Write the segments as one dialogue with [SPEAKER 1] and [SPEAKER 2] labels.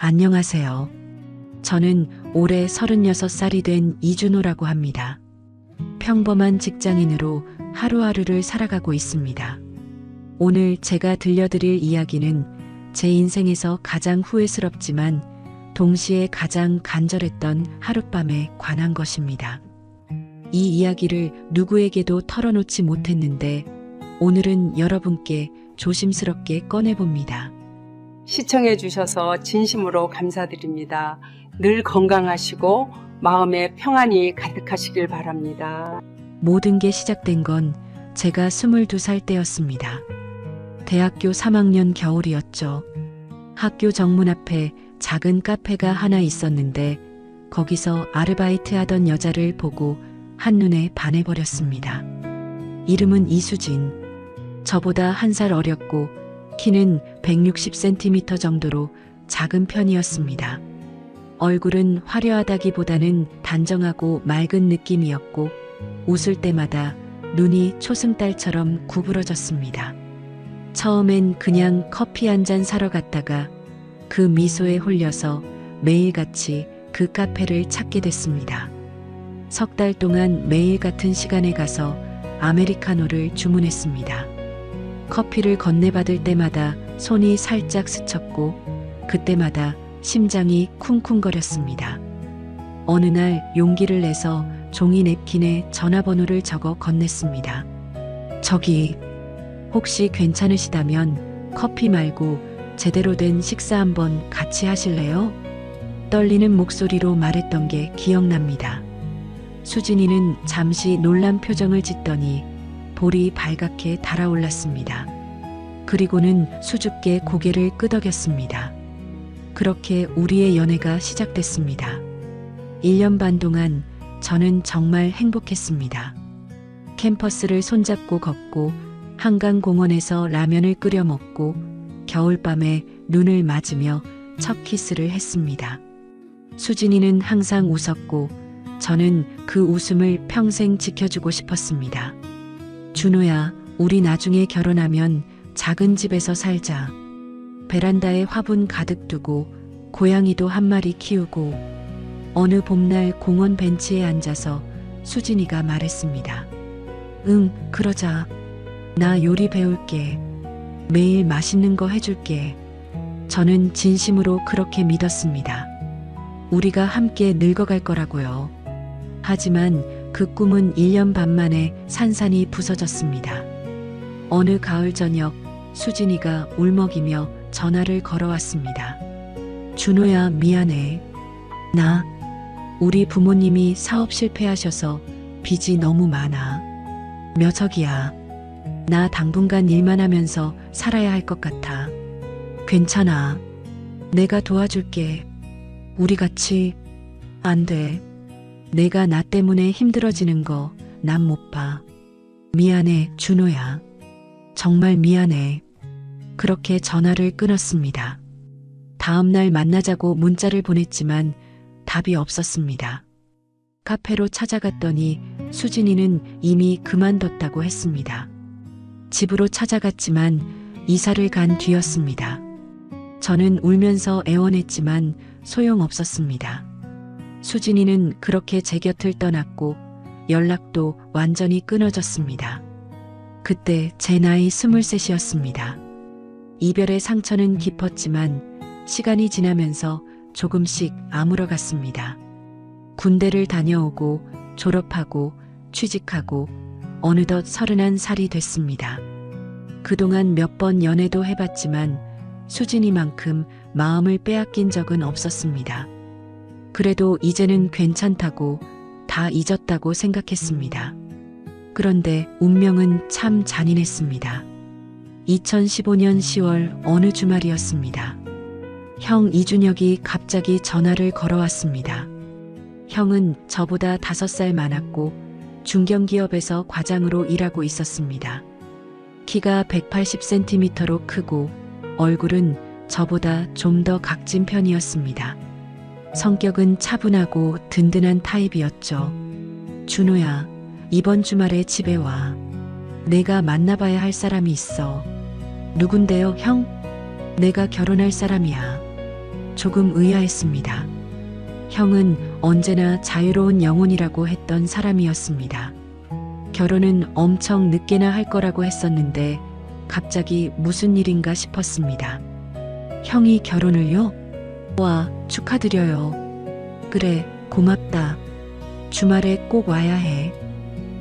[SPEAKER 1] 안녕하세요. 저는 올해 36살이 된 이준호라고 합니다. 평범한 직장인으로 하루하루를 살아가고 있습니다. 오늘 제가 들려드릴 이야기는 제 인생에서 가장 후회스럽지만 동시에 가장 간절했던 하룻밤에 관한 것입니다. 이 이야기를 누구에게도 털어놓지 못했는데 오늘은 여러분께 조심스럽게 꺼내봅니다.
[SPEAKER 2] 시청해 주셔서 진심으로 감사드립니다. 늘 건강하시고 마음에 평안이 가득하시길 바랍니다.
[SPEAKER 1] 모든 게 시작된 건 제가 22살 때였습니다. 대학교 3학년 겨울이었죠. 학교 정문 앞에 작은 카페가 하나 있었는데 거기서 아르바이트 하던 여자를 보고 한눈에 반해버렸습니다. 이름은 이수진. 저보다 한 살 어렸고 키는 160cm 정도로 작은 편이었습니다. 얼굴은 화려하다기보다는 단정하고 맑은 느낌이었고 웃을 때마다 눈이 초승달처럼 구부러졌습니다. 처음엔 그냥 커피 한 잔 사러 갔다가 그 미소에 홀려서 매일같이 그 카페를 찾게 됐습니다. 석 달 동안 매일 같은 시간에 가서 아메리카노를 주문했습니다. 커피를 건네받을 때마다 손이 살짝 스쳤고 그때마다 심장이 쿵쿵거렸습니다. 어느 날 용기를 내서 종이 냅킨에 전화번호를 적어 건넸습니다. 저기 혹시 괜찮으시다면 커피 말고 제대로 된 식사 한번 같이 하실래요? 떨리는 목소리로 말했던 게 기억납니다. 수진이는 잠시 놀란 표정을 짓더니 볼이 발갛게 달아올랐습니다. 그리고는 수줍게 고개를 끄덕였습니다. 그렇게 우리의 연애가 시작됐습니다. 1년 반 동안 저는 정말 행복했습니다. 캠퍼스를 손잡고 걷고 한강공원에서 라면을 끓여 먹고 겨울밤에 눈을 맞으며 첫 키스를 했습니다. 수진이는 항상 웃었고 저는 그 웃음을 평생 지켜주고 싶었습니다. 준호야, 우리 나중에 결혼하면 작은 집에서 살자. 베란다에 화분 가득 두고 고양이도 한 마리 키우고. 어느 봄날 공원 벤치에 앉아서 수진이가 말했습니다. 응, 그러자. 나 요리 배울게. 매일 맛있는 거 해줄게. 저는 진심으로 그렇게 믿었습니다. 우리가 함께 늙어갈 거라고요. 하지만 그 꿈은 1년 반 만에 산산이 부서졌습니다. 어느 가을 저녁 수진이가 울먹이며 전화를 걸어왔습니다. 준호야, 미안해. 우리 부모님이 사업 실패하셔서 빚이 너무 많아. 몇 억이야. 나 당분간 일만 하면서 살아야 할 것 같아. 괜찮아. 내가 도와줄게. 우리 같이. 안 돼. 내가 나 때문에 힘들어지는 거 난 못 봐. 미안해, 준호야. 정말 미안해. 그렇게 전화를 끊었습니다. 다음 날 만나자고 문자를 보냈지만 답이 없었습니다. 카페로 찾아갔더니 수진이는 이미 그만뒀다고 했습니다. 집으로 찾아갔지만 이사를 간 뒤였습니다. 저는 울면서 애원했지만 소용없었습니다. 수진이는 그렇게 제 곁을 떠났고 연락도 완전히 끊어졌습니다. 그때 제 나이 23이었습니다. 이별의 상처는 깊었지만 시간이 지나면서 조금씩 아물어갔습니다. 군대를 다녀오고 졸업하고 취직하고 어느덧 31살이 됐습니다. 그동안 몇 번 연애도 해봤지만 수진이만큼 마음을 빼앗긴 적은 없었습니다. 그래도 이제는 괜찮다고 다 잊었다고 생각했습니다. 그런데 운명은 참 잔인했습니다. 2015년 10월 어느 주말이었습니다. 형 이준혁이 갑자기 전화를 걸어왔습니다. 형은 저보다 5살 많았고 중견기업에서 과장으로 일하고 있었습니다. 키가 180cm로 크고 얼굴은 저보다 좀 더 각진 편이었습니다. 성격은 차분하고 든든한 타입이었죠. 준호야, 이번 주말에 집에 와. 내가 만나봐야 할 사람이 있어. 누군데요, 형? 내가 결혼할 사람이야. 조금 의아했습니다. 형은 언제나 자유로운 영혼이라고 했던 사람이었습니다. 결혼은 엄청 늦게나 할 거라고 했었는데 갑자기 무슨 일인가 싶었습니다. 형이 결혼을요? 와, 축하드려요. 그래, 고맙다. 주말에 꼭 와야 해.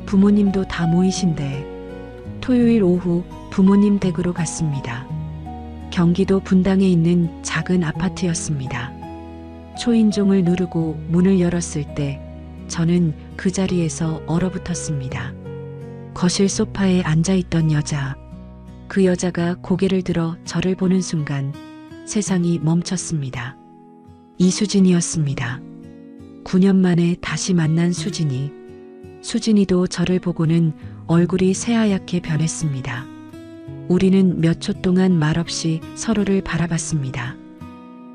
[SPEAKER 1] 부모님도 다 모이신데. 토요일 오후 부모님 댁으로 갔습니다. 경기도 분당에 있는 작은 아파트였습니다. 초인종을 누르고 문을 열었을 때 저는 그 자리에서 얼어붙었습니다. 거실 소파에 앉아있던 여자. 그 여자가 고개를 들어 저를 보는 순간 세상이 멈췄습니다. 이수진이었습니다. 9년 만에 다시 만난 수진이. 수진이도 저를 보고는 얼굴이 새하얗게 변했습니다. 우리는 몇 초 동안 말없이 서로를 바라봤습니다.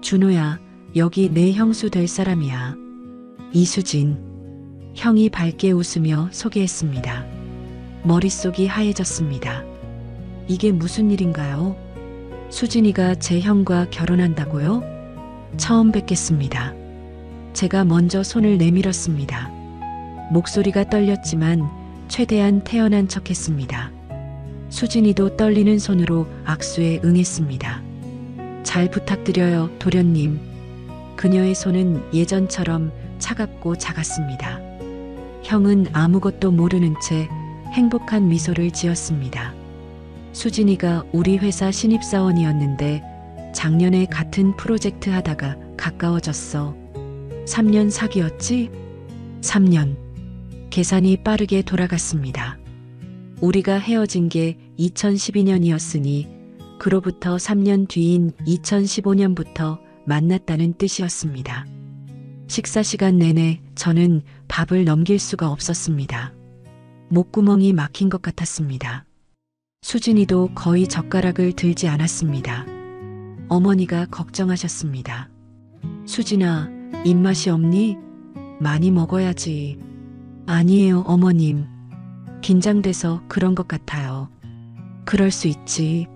[SPEAKER 1] 준호야, 여기 내 형수 될 사람이야. 이수진. 형이 밝게 웃으며 소개했습니다. 머릿속이 하얘졌습니다. 이게 무슨 일인가요? 수진이가 제 형과 결혼한다고요? 처음 뵙겠습니다. 제가 먼저 손을 내밀었습니다. 목소리가 떨렸지만 최대한 태연한 척했습니다. 수진이도 떨리는 손으로 악수에 응했습니다. 잘 부탁드려요, 도련님. 그녀의 손은 예전처럼 차갑고 작았습니다. 형은 아무것도 모르는 채 행복한 미소를 지었습니다. 수진이가 우리 회사 신입사원이었는데 작년에 같은 프로젝트 하다가 가까워졌어. 3년 사귀었지? 3년. 계산이 빠르게 돌아갔습니다. 우리가 헤어진 게 2012년이었으니 그로부터 3년 뒤인 2015년부터 만났다는 뜻이었습니다. 식사 시간 내내 저는 밥을 넘길 수가 없었습니다. 목구멍이 막힌 것 같았습니다. 수진이도 거의 젓가락을 들지 않았습니다. 어머니가 걱정하셨습니다. 수진아, 입맛이 없니? 많이 먹어야지. 아니에요, 어머님. 긴장돼서 그런 것 같아요. 그럴 수 있지.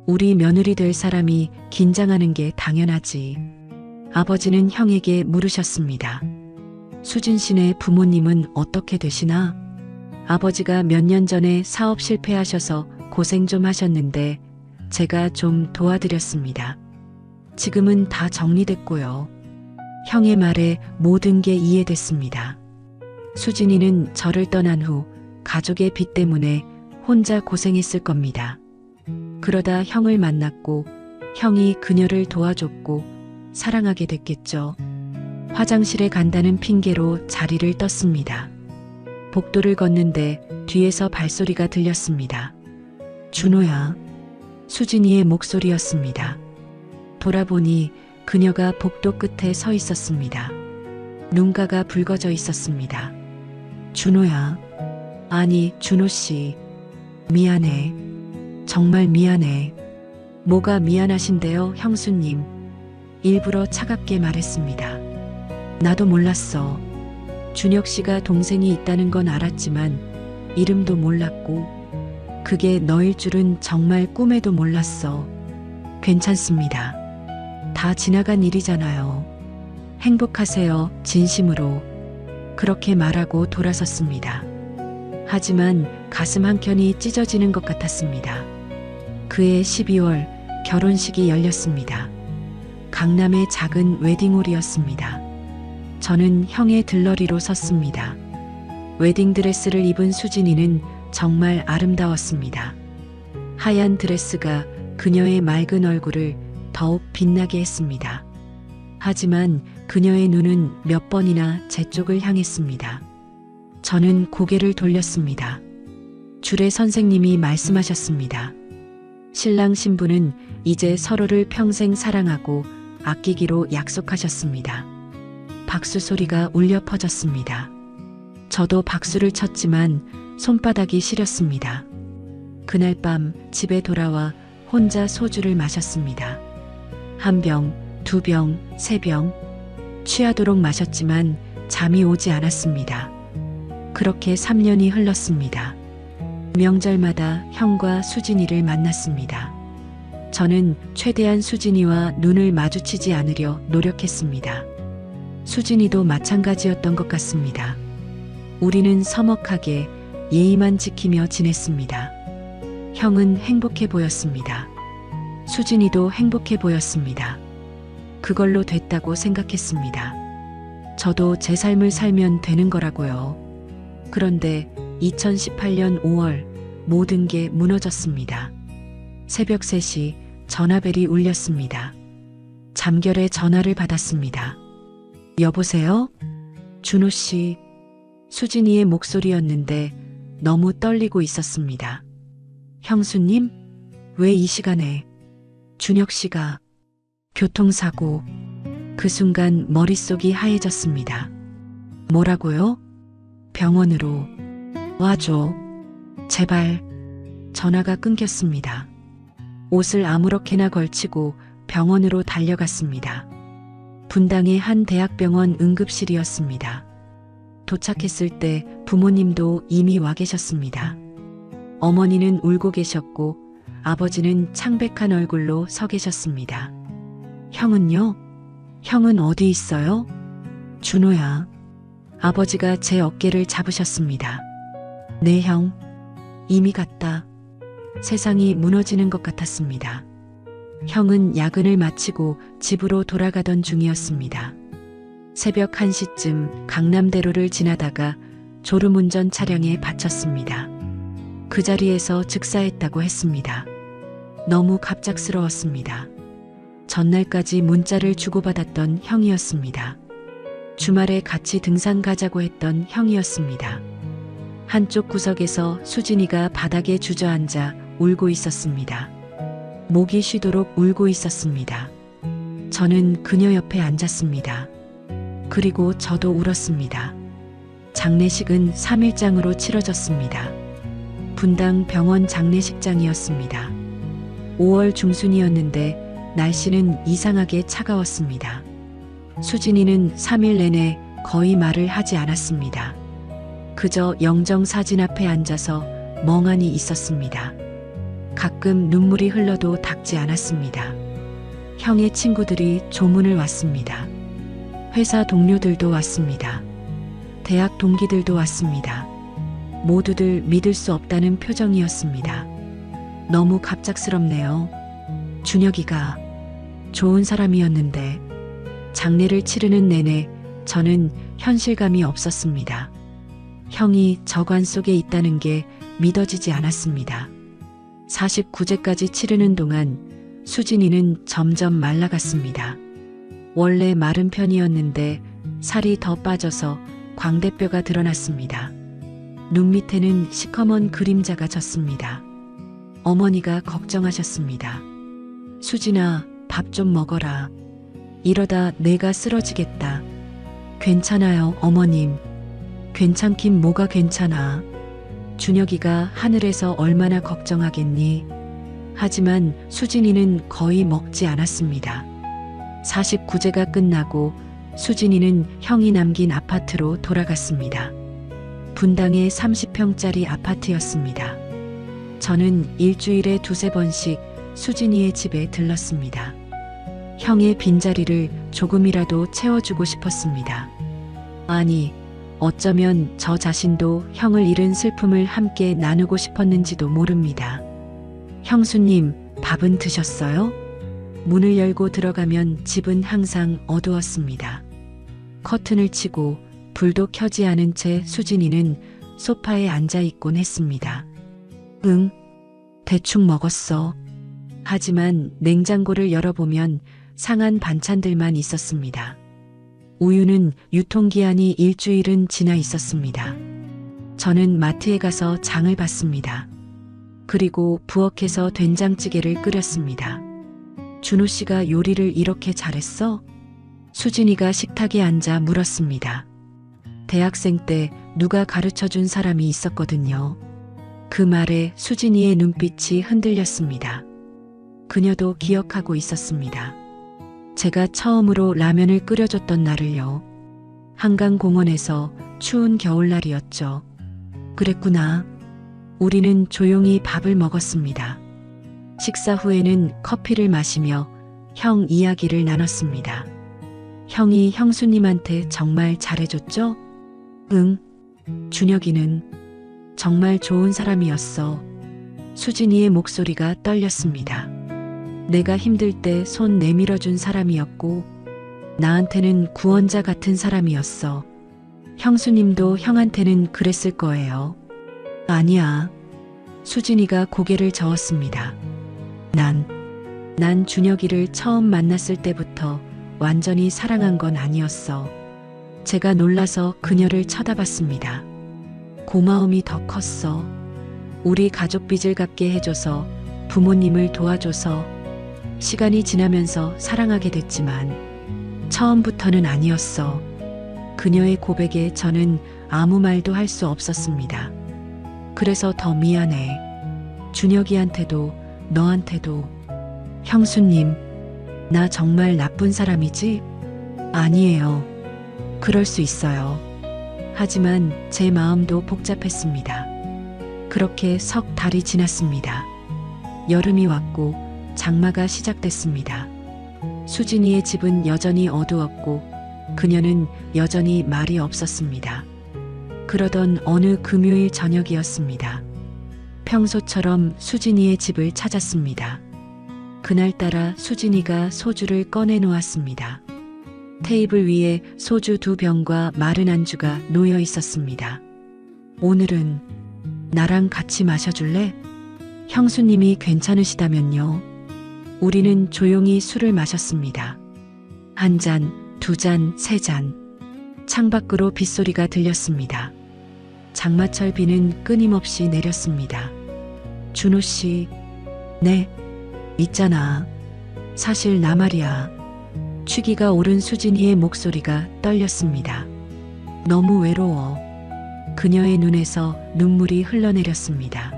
[SPEAKER 1] 우리 며느리 될 사람이 긴장하는 게 당연하지. 아버지는 형에게 물으셨습니다. 수진 씨네 부모님은 어떻게 되시나? 아버지가 몇 년 전에 사업 실패하셔서 고생 좀 하셨는데 제가 좀 도와드렸습니다. 지금은 다 정리됐고요. 형의 말에 모든 게 이해됐습니다. 수진이는 저를 떠난 후 가족의 빚 때문에 혼자 고생했을 겁니다. 그러다 형을 만났고 형이 그녀를 도와줬고 사랑하게 됐겠죠. 화장실에 간다는 핑계로 자리를 떴습니다. 복도를 걷는데 뒤에서 발소리가 들렸습니다. 준호야. 수진이의 목소리였습니다. 돌아보니 그녀가 복도 끝에 서 있었습니다. 눈가가 붉어져 있었습니다. 준호야. 아니, 준호씨. 미안해. 정말 미안해. 뭐가 미안하신데요, 형수님. 일부러 차갑게 말했습니다. 나도 몰랐어. 준혁 씨가 동생이 있다는 건 알았지만 이름도 몰랐고 그게 너일 줄은 정말 꿈에도 몰랐어. 괜찮습니다. 다 지나간 일이잖아요. 행복하세요, 진심으로. 그렇게 말하고 돌아섰습니다. 하지만 가슴 한켠이 찢어지는 것 같았습니다. 그해 12월 결혼식이 열렸습니다. 강남의 작은 웨딩홀이었습니다. 저는 형의 들러리로 섰습니다. 웨딩드레스를 입은 수진이는 정말 아름다웠습니다. 하얀 드레스가 그녀의 맑은 얼굴을 더욱 빛나게 했습니다. 하지만 그녀의 눈은 몇 번이나 제 쪽을 향했습니다. 저는 고개를 돌렸습니다. 주례 선생님이 말씀하셨습니다. 신랑 신부는 이제 서로를 평생 사랑하고 아끼기로 약속하셨습니다. 박수 소리가 울려 퍼졌습니다. 저도 박수를 쳤지만 손바닥이 시렸습니다. 그날 밤 집에 돌아와 혼자 소주를 마셨습니다. 한 병, 두 병, 세 병. 취하도록 마셨지만 잠이 오지 않았습니다. 그렇게 3년이 흘렀습니다. 명절마다 형과 수진이를 만났습니다. 저는 최대한 수진이와 눈을 마주치지 않으려 노력했습니다. 수진이도 마찬가지였던 것 같습니다. 우리는 서먹하게 예의만 지키며 지냈습니다. 형은 행복해 보였습니다. 수진이도 행복해 보였습니다. 그걸로 됐다고 생각했습니다. 저도 제 삶을 살면 되는 거라고요. 그런데 2018년 5월 모든 게 무너졌습니다. 새벽 3시 전화벨이 울렸습니다. 잠결에 전화를 받았습니다. 여보세요? 준호 씨. 수진이의 목소리였는데 너무 떨리고 있었습니다. 형수님? 왜 이 시간에? 준혁 씨가 교통사고. 그 순간 머릿속이 하얘졌습니다. 뭐라고요? 병원으로 와줘. 제발. 전화가 끊겼습니다. 옷을 아무렇게나 걸치고 병원으로 달려갔습니다. 분당의 한 대학병원 응급실이었습니다. 도착했을 때 부모님도 이미 와 계셨습니다. 어머니는 울고 계셨고 아버지는 창백한 얼굴로 서 계셨습니다. 형은요? 형은 어디 있어요? 준호야. 아버지가 제 어깨를 잡으셨습니다. 네, 형. 이미 갔다. 세상이 무너지는 것 같았습니다. 형은 야근을 마치고 집으로 돌아가던 중이었습니다. 새벽 1시쯤 강남대로를 지나다가 졸음운전 차량에 받쳤습니다. 그 자리에서 즉사했다고 했습니다. 너무 갑작스러웠습니다. 전날까지 문자를 주고받았던 형이었습니다. 주말에 같이 등산 가자고 했던 형이었습니다. 한쪽 구석에서 수진이가 바닥에 주저앉아 울고 있었습니다. 목이 쉬도록 울고 있었습니다. 저는 그녀 옆에 앉았습니다. 그리고 저도 울었습니다. 장례식은 3일장으로 치러졌습니다. 분당 병원 장례식장이었습니다. 5월 중순이었는데 날씨는 이상하게 차가웠습니다. 수진이는 3일 내내 거의 말을 하지 않았습니다. 그저 영정사진 앞에 앉아서 멍하니 있었습니다. 가끔 눈물이 흘러도 닦지 않았습니다. 형의 친구들이 조문을 왔습니다. 회사 동료들도 왔습니다. 대학 동기들도 왔습니다. 모두들 믿을 수 없다는 표정이었습니다. 너무 갑작스럽네요. 준혁이가 좋은 사람이었는데. 장례를 치르는 내내 저는 현실감이 없었습니다. 형이 저관 속에 있다는 게 믿어지지 않았습니다. 49제까지 치르는 동안 수진이는 점점 말라갔습니다. 원래 마른 편이었는데 살이 더 빠져서 광대뼈가 드러났습니다. 눈 밑에는 시커먼 그림자가 졌습니다. 어머니가 걱정하셨습니다. 수진아, 밥 좀 먹어라. 이러다 내가 쓰러지겠다. 괜찮아요, 어머님. 괜찮긴 뭐가 괜찮아. 준혁이가 하늘에서 얼마나 걱정하겠니. 하지만 수진이는 거의 먹지 않았습니다. 49제가 끝나고 수진이는 형이 남긴 아파트로 돌아갔습니다. 분당의 30평짜리 아파트였습니다. 저는 일주일에 2~3번씩 수진이의 집에 들렀습니다. 형의 빈자리를 조금이라도 채워주고 싶었습니다. 아니, 어쩌면 저 자신도 형을 잃은 슬픔을 함께 나누고 싶었는지도 모릅니다. 형수님, 밥은 드셨어요? 문을 열고 들어가면 집은 항상 어두웠습니다. 커튼을 치고 불도 켜지 않은 채 수진이는 소파에 앉아 있곤 했습니다. 응, 대충 먹었어. 하지만 냉장고를 열어보면 상한 반찬들만 있었습니다. 우유는 유통기한이 일주일은 지나 있었습니다. 저는 마트에 가서 장을 봤습니다. 그리고 부엌에서 된장찌개를 끓였습니다. 준호 씨가 요리를 이렇게 잘했어? 수진이가 식탁에 앉아 물었습니다. 대학생 때 누가 가르쳐준 사람이 있었거든요. 그 말에 수진이의 눈빛이 흔들렸습니다. 그녀도 기억하고 있었습니다. 제가 처음으로 라면을 끓여줬던 날을요. 한강공원에서 추운 겨울날이었죠. 그랬구나. 우리는 조용히 밥을 먹었습니다. 식사 후에는 커피를 마시며 형 이야기를 나눴습니다. 형이 형수님한테 정말 잘해줬죠? 응. 준혁이는 정말 좋은 사람이었어. 수진이의 목소리가 떨렸습니다. 내가 힘들 때 손 내밀어준 사람이었고, 나한테는 구원자 같은 사람이었어. 형수님도 형한테는 그랬을 거예요. 아니야. 수진이가 고개를 저었습니다. 난 준혁이를 처음 만났을 때부터 완전히 사랑한 건 아니었어. 제가 놀라서 그녀를 쳐다봤습니다. 고마움이 더 컸어. 우리 가족 빚을 갚게 해줘서, 부모님을 도와줘서, 시간이 지나면서 사랑하게 됐지만 처음부터는 아니었어. 그녀의 고백에 저는 아무 말도 할 수 없었습니다. 그래서 더 미안해. 준혁이한테도 너한테도. 형수님, 나 정말 나쁜 사람이지? 아니에요. 그럴 수 있어요. 하지만 제 마음도 복잡했습니다. 그렇게 석 달이 지났습니다. 여름이 왔고 장마가 시작됐습니다. 수진이의 집은 여전히 어두웠고 그녀는 여전히 말이 없었습니다. 그러던 어느 금요일 저녁이었습니다. 평소처럼 수진이의 집을 찾았습니다. 그날따라 수진이가 소주를 꺼내 놓았습니다. 테이블 위에 소주 2병과 마른 안주가 놓여 있었습니다. 오늘은 나랑 같이 마셔줄래? 형수님이 괜찮으시다면요. 우리는 조용히 술을 마셨습니다. 1잔, 2잔, 3잔. 창밖으로 빗소리가 들렸습니다. 장마철 비는 끊임없이 내렸습니다. 준호 씨, 네, 있잖아. 사실 나 말이야. 취기가 오른 수진이의 목소리가 떨렸습니다. 너무 외로워. 그녀의 눈에서 눈물이 흘러내렸습니다.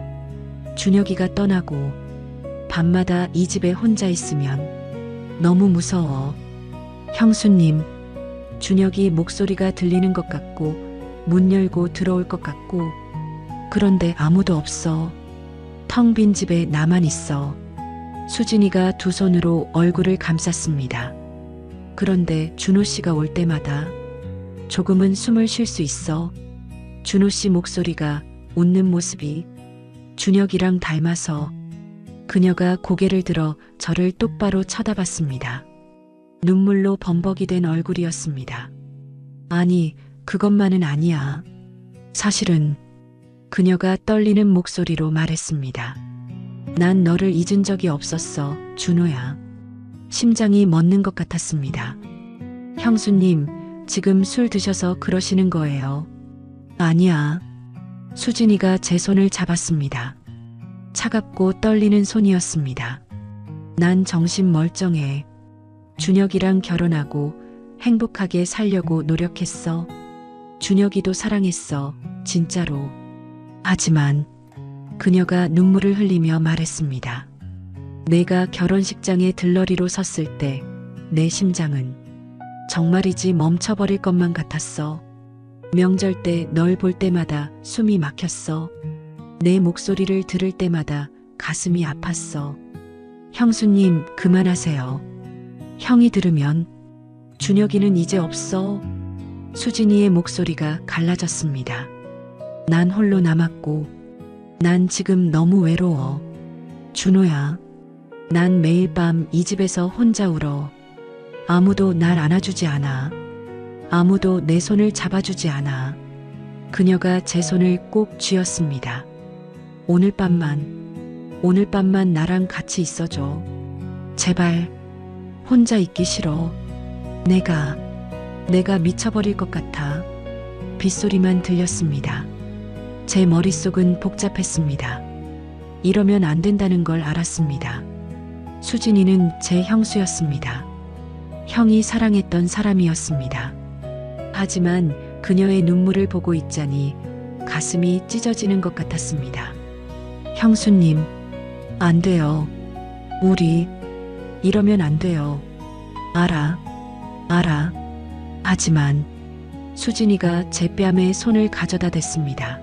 [SPEAKER 1] 준혁이가 떠나고 밤마다 이 집에 혼자 있으면 너무 무서워. 형수님, 준혁이 목소리가 들리는 것 같고 문 열고 들어올 것 같고 그런데 아무도 없어. 텅 빈 집에 나만 있어. 수진이가 2손으로 얼굴을 감쌌습니다. 그런데 준호 씨가 올 때마다 조금은 숨을 쉴 수 있어. 준호 씨 목소리가 웃는 모습이 준혁이랑 닮아서. 그녀가 고개를 들어 저를 똑바로 쳐다봤습니다. 눈물로 범벅이 된 얼굴이었습니다. 아니, 그것만은 아니야. 사실은 그녀가 떨리는 목소리로 말했습니다. 난 너를 잊은 적이 없었어, 준호야. 심장이 멎는 것 같았습니다. 형수님, 지금 술 드셔서 그러시는 거예요. 아니야. 수진이가 제 손을 잡았습니다. 차갑고 떨리는 손이었습니다. 난 정신 멀쩡해. 준혁이랑 결혼하고 행복하게 살려고 노력했어. 준혁이도 사랑했어, 진짜로. 하지만 그녀가 눈물을 흘리며 말했습니다. 내가 결혼식장에 들러리로 섰을 때 내 심장은 정말이지 멈춰버릴 것만 같았어. 명절 때 널 볼 때마다 숨이 막혔어. 내 목소리를 들을 때마다 가슴이 아팠어. 형수님, 그만하세요. 형이 들으면 준혁이는 이제 없어. 수진이의 목소리가 갈라졌습니다. 난 홀로 남았고 난 지금 너무 외로워. 준호야, 난 매일 밤 이 집에서 혼자 울어. 아무도 날 안아주지 않아. 아무도 내 손을 잡아주지 않아. 그녀가 제 손을 꼭 쥐었습니다. 오늘 밤만 나랑 같이 있어줘. 제발. 혼자 있기 싫어. 내가 미쳐버릴 것 같아. 빗소리만 들렸습니다. 제 머릿속은 복잡했습니다. 이러면 안 된다는 걸 알았습니다. 수진이는 제 형수였습니다. 형이 사랑했던 사람이었습니다. 하지만 그녀의 눈물을 보고 있자니 가슴이 찢어지는 것 같았습니다. 형수님, 안 돼요. 우리 이러면 안 돼요. 알아. 하지만 수진이가 제 뺨에 손을 가져다 댔습니다.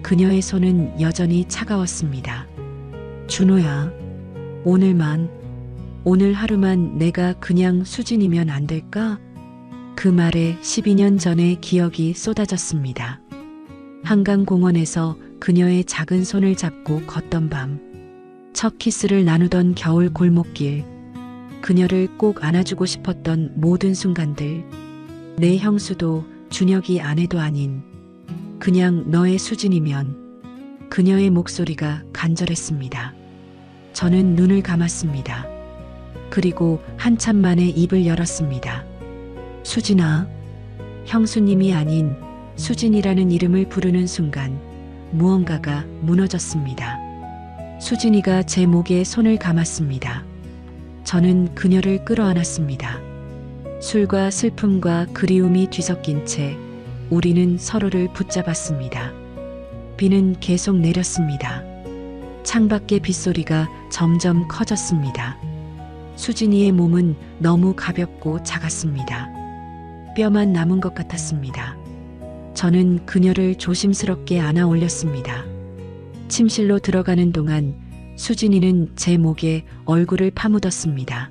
[SPEAKER 1] 그녀의 손은 여전히 차가웠습니다. 준호야, 오늘 하루만 내가 그냥 수진이면 안 될까? 그 말에 12년 전의 기억이 쏟아졌습니다. 한강공원에서 그녀의 작은 손을 잡고 걷던 밤, 첫 키스를 나누던 겨울 골목길, 그녀를 꼭 안아주고 싶었던 모든 순간들, 내 형수도 준혁이 아내도 아닌 그냥 너의 수진이면. 그녀의 목소리가 간절했습니다. 저는 눈을 감았습니다. 그리고 한참 만에 입을 열었습니다. 수진아. 형수님이 아닌 수진이라는 이름을 부르는 순간 무언가가 무너졌습니다. 수진이가 제 목에 손을 감았습니다. 저는 그녀를 끌어안았습니다. 술과 슬픔과 그리움이 뒤섞인 채 우리는 서로를 붙잡았습니다. 비는 계속 내렸습니다. 창밖의 빗소리가 점점 커졌습니다. 수진이의 몸은 너무 가볍고 작았습니다. 뼈만 남은 것 같았습니다. 저는 그녀를 조심스럽게 안아 올렸습니다. 침실로 들어가는 동안 수진이는 제 목에 얼굴을 파묻었습니다.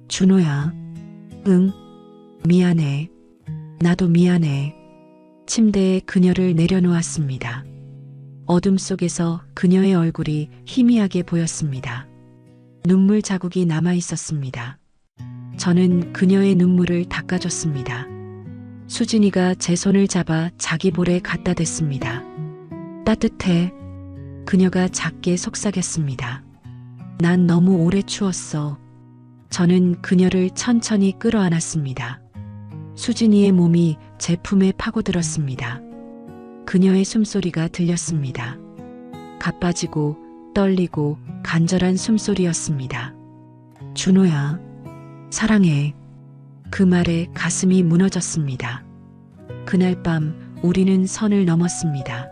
[SPEAKER 1] 준호야. 응, 미안해. 나도 미안해. 침대에 그녀를 내려놓았습니다. 어둠 속에서 그녀의 얼굴이 희미하게 보였습니다. 눈물 자국이 남아 있었습니다. 저는 그녀의 눈물을 닦아줬습니다. 수진이가 제 손을 잡아 자기 볼에 갖다 댔습니다. 따뜻해. 그녀가 작게 속삭였습니다. 난 너무 오래 추웠어. 저는 그녀를 천천히 끌어안았습니다. 수진이의 몸이 제 품에 파고들었습니다. 그녀의 숨소리가 들렸습니다. 가빠지고 떨리고 간절한 숨소리였습니다. 준호야. 사랑해. 그 말에 가슴이 무너졌습니다. 그날 밤 우리는 선을 넘었습니다.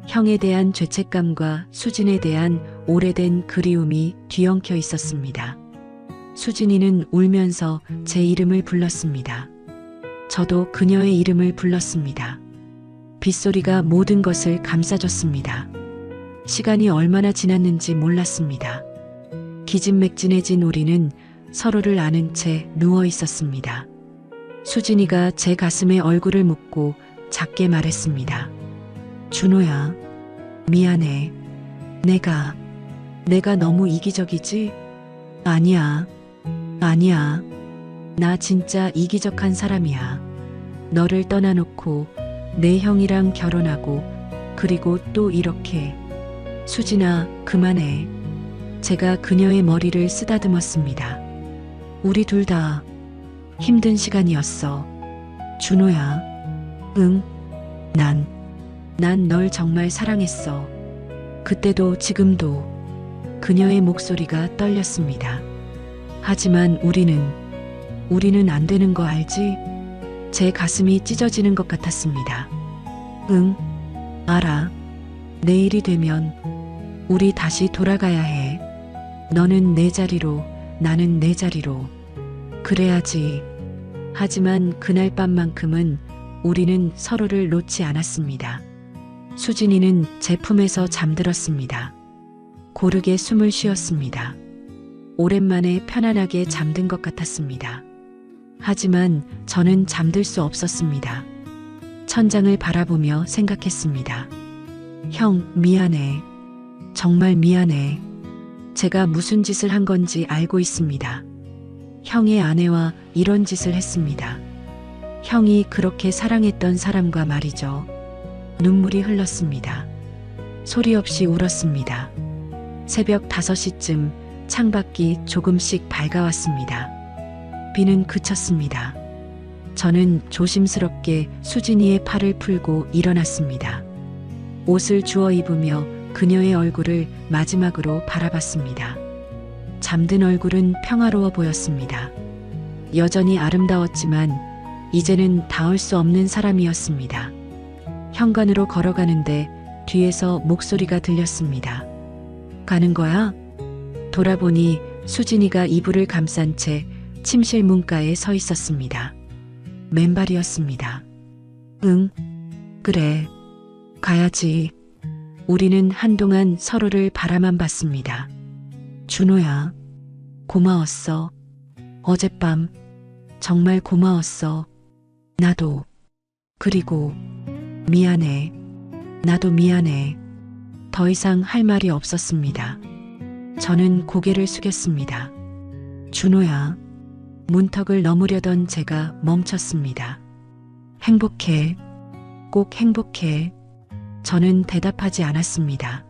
[SPEAKER 1] 형에 대한 죄책감과 수진에 대한 오래된 그리움이 뒤엉켜 있었습니다. 수진이는 울면서 제 이름을 불렀습니다. 저도 그녀의 이름을 불렀습니다. 빗소리가 모든 것을 감싸줬습니다. 시간이 얼마나 지났는지 몰랐습니다. 기진맥진해진 우리는 서로를 아는 채 누워 있었습니다. 수진이가 제 가슴에 얼굴을 묻고 작게 말했습니다. 준호야, 미안해. 내가 너무 이기적이지? 아니야. 나 진짜 이기적한 사람이야. 너를 떠나놓고 내 형이랑 결혼하고 그리고 또 이렇게. 수진아, 그만해. 제가 그녀의 머리를 쓰다듬었습니다. 우리 둘 다 힘든 시간이었어. 준호야. 응. 난 널 정말 사랑했어. 그때도 지금도. 그녀의 목소리가 떨렸습니다. 하지만 우리는 안 되는 거 알지? 제 가슴이 찢어지는 것 같았습니다. 응, 알아. 내일이 되면 우리 다시 돌아가야 해. 너는 내 자리로, 나는 내 자리로. 그래야지. 하지만 그날 밤만큼은 우리는 서로를 놓지 않았습니다. 수진이는 제 품에서 잠들었습니다. 고르게 숨을 쉬었습니다. 오랜만에 편안하게 잠든 것 같았습니다. 하지만 저는 잠들 수 없었습니다. 천장을 바라보며 생각했습니다. 형, 미안해. 정말 미안해. 제가 무슨 짓을 한 건지 알고 있습니다. 형의 아내와 이런 짓을 했습니다. 형이 그렇게 사랑했던 사람과 말이죠. 눈물이 흘렀습니다. 소리 없이 울었습니다. 새벽 5시쯤 창밖이 조금씩 밝아왔습니다. 비는 그쳤습니다. 저는 조심스럽게 수진이의 팔을 풀고 일어났습니다. 옷을 주워 입으며 그녀의 얼굴을 마지막으로 바라봤습니다. 잠든 얼굴은 평화로워 보였습니다. 여전히 아름다웠지만 이제는 닿을 수 없는 사람이었습니다. 현관으로 걸어가는데 뒤에서 목소리가 들렸습니다. 가는 거야? 돌아보니 수진이가 이불을 감싼 채 침실 문가에 서 있었습니다. 맨발이었습니다. 응, 그래. 가야지. 우리는 한동안 서로를 바라만 봤습니다. 준호야, 고마웠어. 어젯밤 정말 고마웠어. 나도. 그리고 미안해. 나도 미안해. 더 이상 할 말이 없었습니다. 저는 고개를 숙였습니다. 준호야. 문턱을 넘으려던 제가 멈췄습니다. 행복해. 꼭 행복해. 저는 대답하지 않았습니다.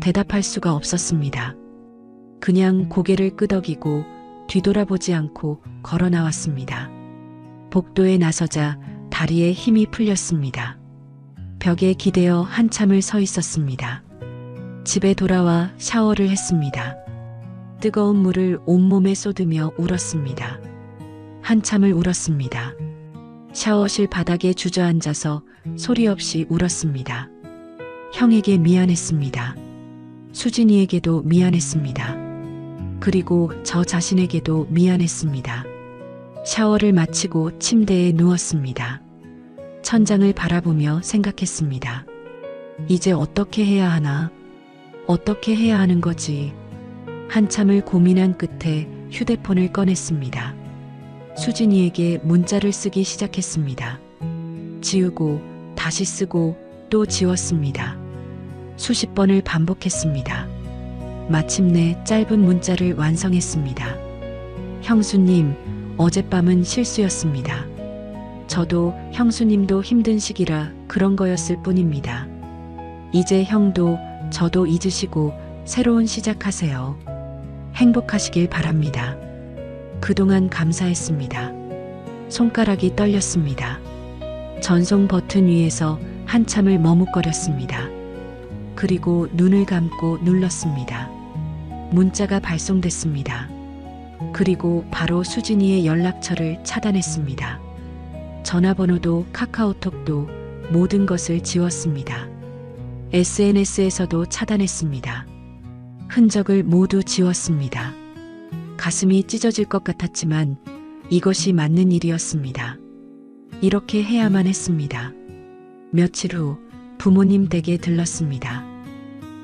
[SPEAKER 1] 대답할 수가 없었습니다. 그냥 고개를 끄덕이고 뒤돌아보지 않고 걸어 나왔습니다. 복도에 나서자 다리에 힘이 풀렸습니다. 벽에 기대어 한참을 서 있었습니다. 집에 돌아와 샤워를 했습니다. 뜨거운 물을 온몸에 쏟으며 울었습니다. 한참을 울었습니다. 샤워실 바닥에 주저앉아서 소리 없이 울었습니다. 형에게 미안했습니다. 수진이에게도 미안했습니다. 그리고 저 자신에게도 미안했습니다. 샤워를 마치고 침대에 누웠습니다. 천장을 바라보며 생각했습니다. 이제 어떻게 해야 하나? 어떻게 해야 하는 거지? 한참을 고민한 끝에 휴대폰을 꺼냈습니다. 수진이에게 문자를 쓰기 시작했습니다. 지우고 다시 쓰고 또 지웠습니다. 수십 번을 반복했습니다. 마침내 짧은 문자를 완성했습니다. 형수님, 어젯밤은 실수였습니다. 저도 형수님도 힘든 시기라 그런 거였을 뿐입니다. 이제 형도 저도 잊으시고 새로운 시작하세요. 행복하시길 바랍니다. 그동안 감사했습니다. 손가락이 떨렸습니다. 전송 버튼 위에서 한참을 머뭇거렸습니다. 그리고 눈을 감고 눌렀습니다. 문자가 발송됐습니다. 그리고 바로 수진이의 연락처를 차단했습니다. 전화번호도 카카오톡도 모든 것을 지웠습니다. SNS에서도 차단했습니다. 흔적을 모두 지웠습니다. 가슴이 찢어질 것 같았지만 이것이 맞는 일이었습니다. 이렇게 해야만 했습니다. 며칠 후 부모님 댁에 들렀습니다.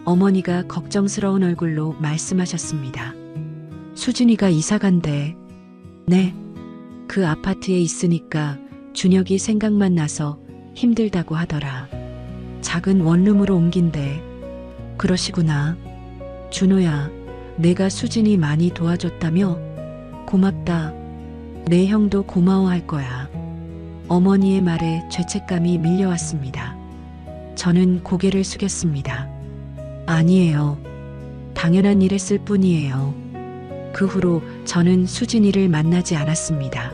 [SPEAKER 1] 어머니가 걱정스러운 얼굴로 말씀하셨습니다. 수진이가 이사 간대. 네. 그 아파트에 있으니까 준혁이 생각만 나서 힘들다고 하더라. 작은 원룸으로 옮긴대. 그러시구나. 준호야, 내가 수진이 많이 도와줬다며? 고맙다. 내 형도 고마워할 거야. 어머니의 말에 죄책감이 밀려왔습니다. 저는 고개를 숙였습니다. 아니에요. 당연한 일했을 뿐이에요. 그 후로 저는 수진이를 만나지 않았습니다.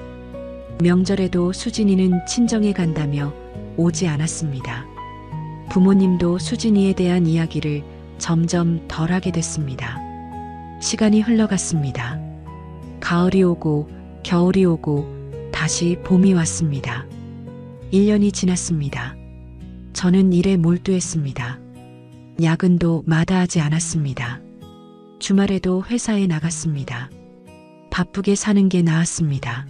[SPEAKER 1] 명절에도 수진이는 친정에 간다며 오지 않았습니다. 부모님도 수진이에 대한 이야기를 점점 덜 하게 됐습니다. 시간이 흘러갔습니다. 가을이 오고 겨울이 오고 다시 봄이 왔습니다. 1년이 지났습니다. 저는 일에 몰두했습니다. 야근도 마다하지 않았습니다. 주말에도 회사에 나갔습니다. 바쁘게 사는 게 나았습니다.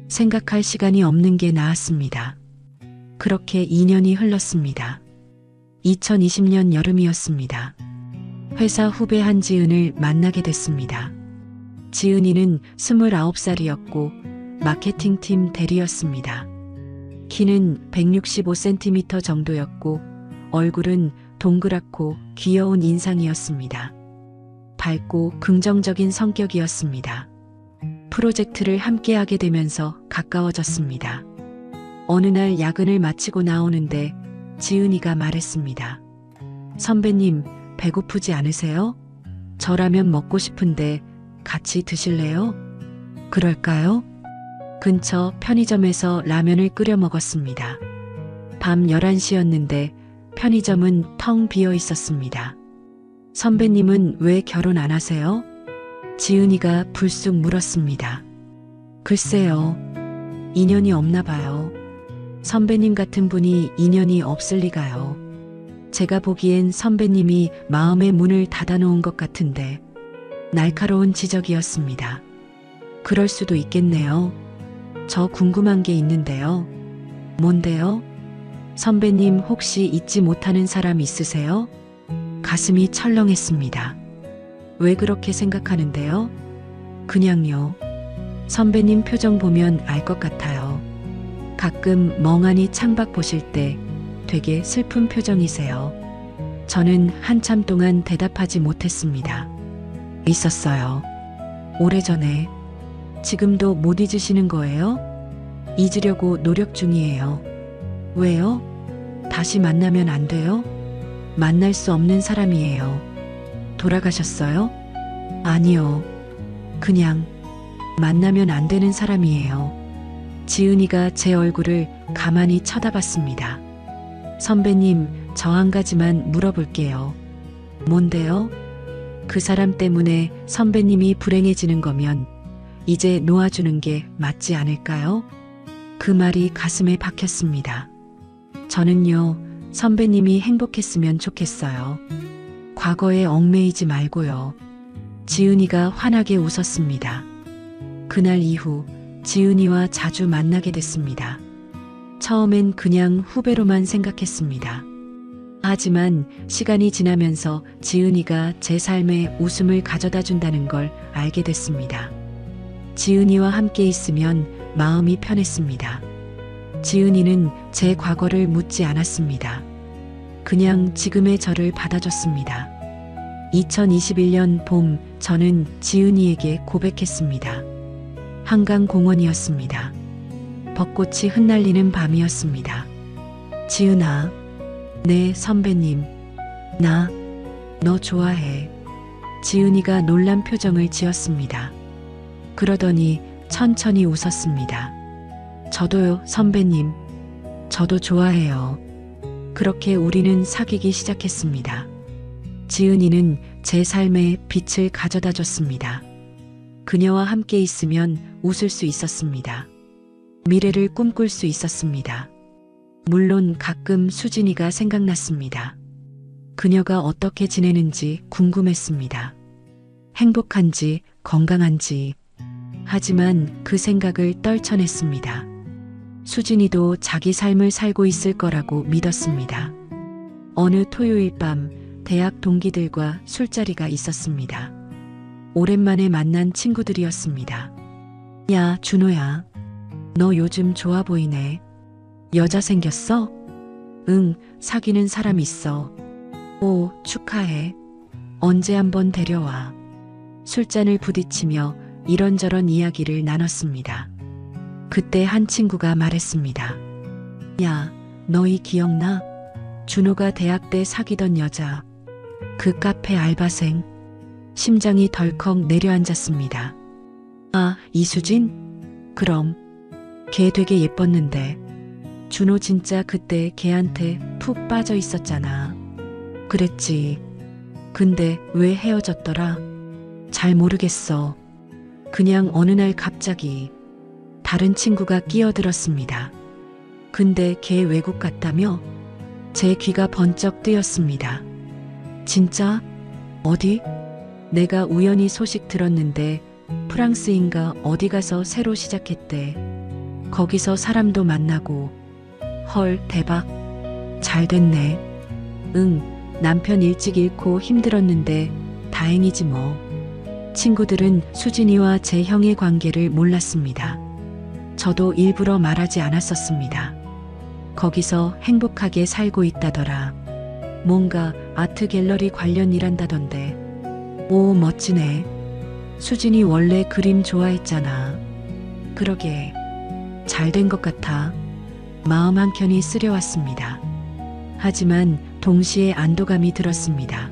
[SPEAKER 1] 생각할 시간이 없는 게 나았습니다. 그렇게 2년이 흘렀습니다. 2020년 여름이었습니다. 회사 후배 한지은을 만나게 됐습니다. 지은이는 29살이었고 마케팅팀 대리였습니다. 키는 165cm 정도였고 얼굴은 동그랗고 귀여운 인상이었습니다. 밝고 긍정적인 성격이었습니다. 프로젝트를 함께하게 되면서 가까워졌습니다. 어느 날 야근을 마치고 나오는데 지은이가 말했습니다. 선배님, 배고프지 않으세요? 저 라면 먹고 싶은데 같이 드실래요? 그럴까요? 근처 편의점에서 라면을 끓여 먹었습니다. 밤 11시였는데 편의점은 텅 비어 있었습니다. 선배님은 왜 결혼 안 하세요? 지은이가 불쑥 물었습니다. 글쎄요. 인연이 없나 봐요. 선배님 같은 분이 인연이 없을 리가요. 제가 보기엔 선배님이 마음의 문을 닫아놓은 것 같은데 날카로운 지적이었습니다. 그럴 수도 있겠네요. 저 궁금한 게 있는데요. 뭔데요? 선배님 혹시 잊지 못하는 사람 있으세요? 가슴이 철렁했습니다. 왜 그렇게 생각하는데요? 그냥요. 선배님 표정 보면 알 것 같아요. 가끔 멍하니 창밖 보실 때 되게 슬픈 표정이세요. 저는 한참 동안 대답하지 못했습니다. 있었어요. 오래전에. 지금도 못 잊으시는 거예요? 잊으려고 노력 중이에요. 왜요? 다시 만나면 안 돼요? 만날 수 없는 사람이에요. 돌아가셨어요? 아니요. 그냥 만나면 안 되는 사람이에요. 지은이가 제 얼굴을 가만히 쳐다봤습니다. 선배님, 저 한 가지만 물어볼게요. 뭔데요? 그 사람 때문에 선배님이 불행해지는 거면 이제 놓아주는 게 맞지 않을까요? 그 말이 가슴에 박혔습니다. 저는요, 선배님이 행복했으면 좋겠어요. 과거에 얽매이지 말고요. 지은이가 환하게 웃었습니다. 그날 이후 지은이와 자주 만나게 됐습니다. 처음엔 그냥 후배로만 생각했습니다. 하지만 시간이 지나면서 지은이가 제 삶에 웃음을 가져다 준다는 걸 알게 됐습니다. 지은이와 함께 있으면 마음이 편했습니다. 지은이는 제 과거를 묻지 않았습니다. 그냥 지금의 저를 받아줬습니다. 2021년 봄, 저는 지은이에게 고백했습니다. 한강공원이었습니다. 벚꽃이 흩날리는 밤이었습니다. 지은아, 네, 선배님. 너 좋아해. 지은이가 놀란 표정을 지었습니다. 그러더니 천천히 웃었습니다. 저도요, 선배님. 저도 좋아해요. 그렇게 우리는 사귀기 시작했습니다. 지은이는 제 삶에 빛을 가져다 줬습니다. 그녀와 함께 있으면 웃을 수 있었습니다. 미래를 꿈꿀 수 있었습니다. 물론 가끔 수진이가 생각났습니다. 그녀가 어떻게 지내는지 궁금했습니다. 행복한지, 건강한지. 하지만 그 생각을 떨쳐냈습니다. 수진이도 자기 삶을 살고 있을 거라고 믿었습니다. 어느 토요일 밤, 대학 동기들과 술자리가 있었습니다. 오랜만에 만난 친구들이었습니다. 야, 준호야. 너 요즘 좋아 보이네. 여자 생겼어? 응, 사귀는 사람 있어. 오, 축하해. 언제 한번 데려와. 술잔을 부딪히며 이런저런 이야기를 나눴습니다. 그때 한 친구가 말했습니다. 야, 너희 기억나? 준호가 대학 때 사귀던 여자. 그 카페 알바생. 심장이 덜컥 내려앉았습니다. 아, 이수진? 그럼. 걔 되게 예뻤는데. 준호 진짜 그때 걔한테 푹 빠져 있었잖아. 그랬지. 근데 왜 헤어졌더라? 잘 모르겠어. 그냥 어느 날 갑자기 다른 친구가 끼어들었습니다. 근데 걔 외국 갔다며? 제 귀가 번쩍 뜨였습니다. 진짜? 어디? 내가 우연히 소식 들었는데 프랑스인가 어디 가서 새로 시작했대. 거기서 사람도 만나고. 헐, 대박. 잘 됐네. 응, 남편 일찍 잃고 힘들었는데 다행이지 뭐. 친구들은 수진이와 제 형의 관계를 몰랐습니다. 저도 일부러 말하지 않았었습니다. 거기서 행복하게 살고 있다더라. 뭔가 아트 갤러리 관련 일한다던데. 오, 멋지네. 수진이 원래 그림 좋아했잖아. 그러게. 잘 된 것 같아. 마음 한켠이 쓰려왔습니다. 하지만 동시에 안도감이 들었습니다.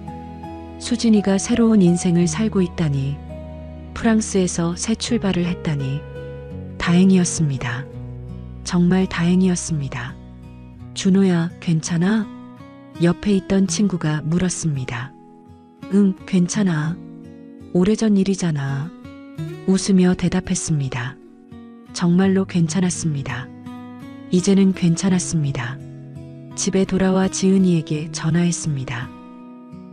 [SPEAKER 1] 수진이가 새로운 인생을 살고 있다니. 프랑스에서 새 출발을 했다니. 다행이었습니다. 정말 다행이었습니다. 준호야, 괜찮아? 옆에 있던 친구가 물었습니다. 응, 괜찮아. 오래전 일이잖아. 웃으며 대답했습니다. 정말로 괜찮았습니다. 이제는 괜찮았습니다. 집에 돌아와 지은이에게 전화했습니다.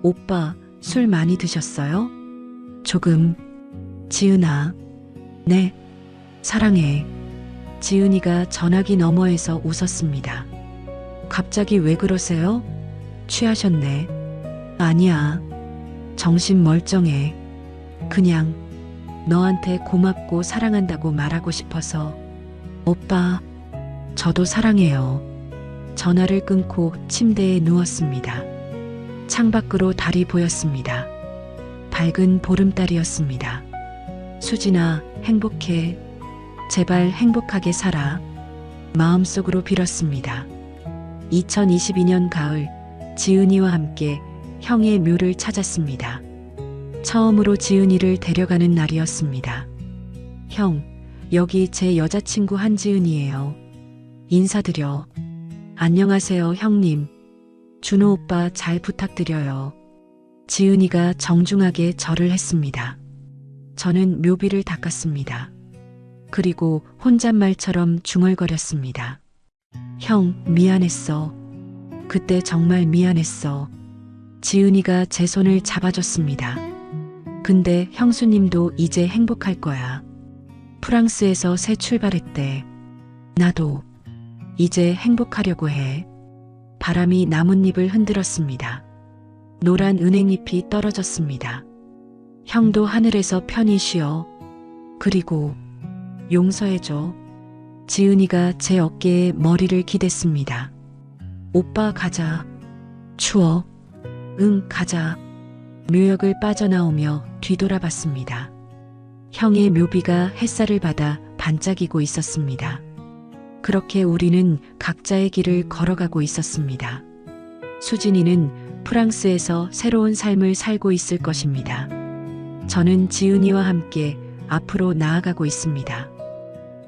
[SPEAKER 1] 오빠, 술 많이 드셨어요? 조금. 지은아. 네. 사랑해. 지은이가 전화기 너머에서 웃었습니다. 갑자기 왜 그러세요? 취하셨네. 아니야. 정신 멀쩡해. 그냥 너한테 고맙고 사랑한다고 말하고 싶어서. 오빠, 저도 사랑해요. 전화를 끊고 침대에 누웠습니다. 창밖으로 달이 보였습니다. 밝은 보름달이었습니다. 수진아, 행복해. 제발 행복하게 살아. 마음속으로 빌었습니다. 2022년 가을, 지은이와 함께 형의 묘를 찾았습니다. 처음으로 지은이를 데려가는 날이었습니다. 형, 여기 제 여자친구 한지은이에요. 인사드려. 안녕하세요, 형님. 준호 오빠 잘 부탁드려요. 지은이가 정중하게 절을 했습니다. 저는 묘비를 닦았습니다. 그리고 혼잣말처럼 중얼거렸습니다. 형, 미안했어. 그때 정말 미안했어. 지은이가 제 손을 잡아줬습니다. 근데 형수님도 이제 행복할 거야. 프랑스에서 새 출발했대. 나도 이제 행복하려고 해. 바람이 나뭇잎을 흔들었습니다. 노란 은행잎이 떨어졌습니다. 형도 하늘에서 편히 쉬어. 그리고 용서해줘. 지은이가 제 어깨에 머리를 기댔습니다. 오빠 가자. 추워. 응, 가자. 묘역을 빠져나오며 뒤돌아봤습니다. 형의 묘비가 햇살을 받아 반짝이고 있었습니다. 그렇게 우리는 각자의 길을 걸어가고 있었습니다. 수진이는 프랑스에서 새로운 삶을 살고 있을 것입니다. 저는 지은이와 함께 앞으로 나아가고 있습니다.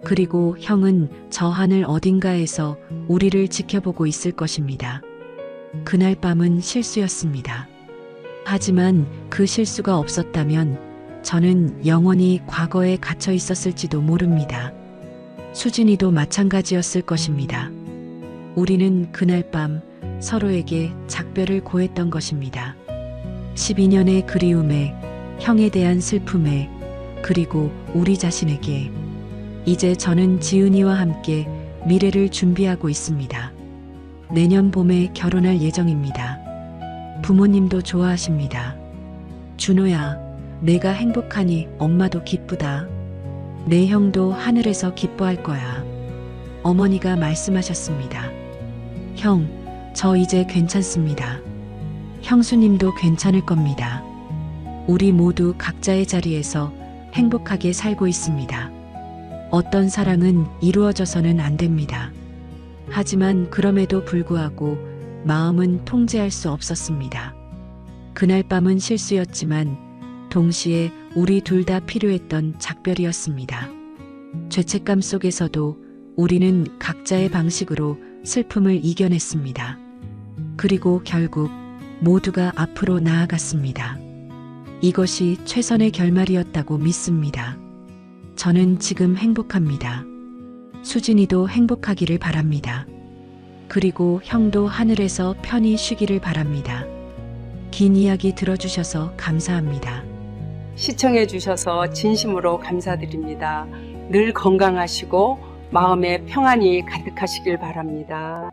[SPEAKER 1] 그리고 형은 저 하늘 어딘가에서 우리를 지켜보고 있을 것입니다. 그날 밤은 실수였습니다. 하지만 그 실수가 없었다면 저는 영원히 과거에 갇혀 있었을지도 모릅니다. 수진이도 마찬가지였을 것입니다. 우리는 그날 밤 서로에게 작별을 고했던 것입니다. 12년의 그리움에, 형에 대한 슬픔에, 그리고 우리 자신에게. 이제 저는 지은이와 함께 미래를 준비하고 있습니다. 내년 봄에 결혼할 예정입니다. 부모님도 좋아하십니다. 준호야, 내가 행복하니 엄마도 기쁘다. 내 형도 하늘에서 기뻐할 거야. 어머니가 말씀하셨습니다. 형, 저 이제 괜찮습니다. 형수님도 괜찮을 겁니다. 우리 모두 각자의 자리에서 행복하게 살고 있습니다. 어떤 사랑은 이루어져서는 안 됩니다. 하지만 그럼에도 불구하고 마음은 통제할 수 없었습니다. 그날 밤은 실수였지만 동시에 우리 둘 다 필요했던 작별이었습니다. 죄책감 속에서도 우리는 각자의 방식으로 슬픔을 이겨냈습니다. 그리고 결국 모두가 앞으로 나아갔습니다. 이것이 최선의 결말이었다고 믿습니다. 저는 지금 행복합니다. 수진이도 행복하기를 바랍니다. 그리고 형도 하늘에서 편히 쉬기를 바랍니다. 긴 이야기 들어주셔서 감사합니다.
[SPEAKER 2] 시청해주셔서 진심으로 감사드립니다. 늘 건강하시고 마음에 평안이 가득하시길 바랍니다.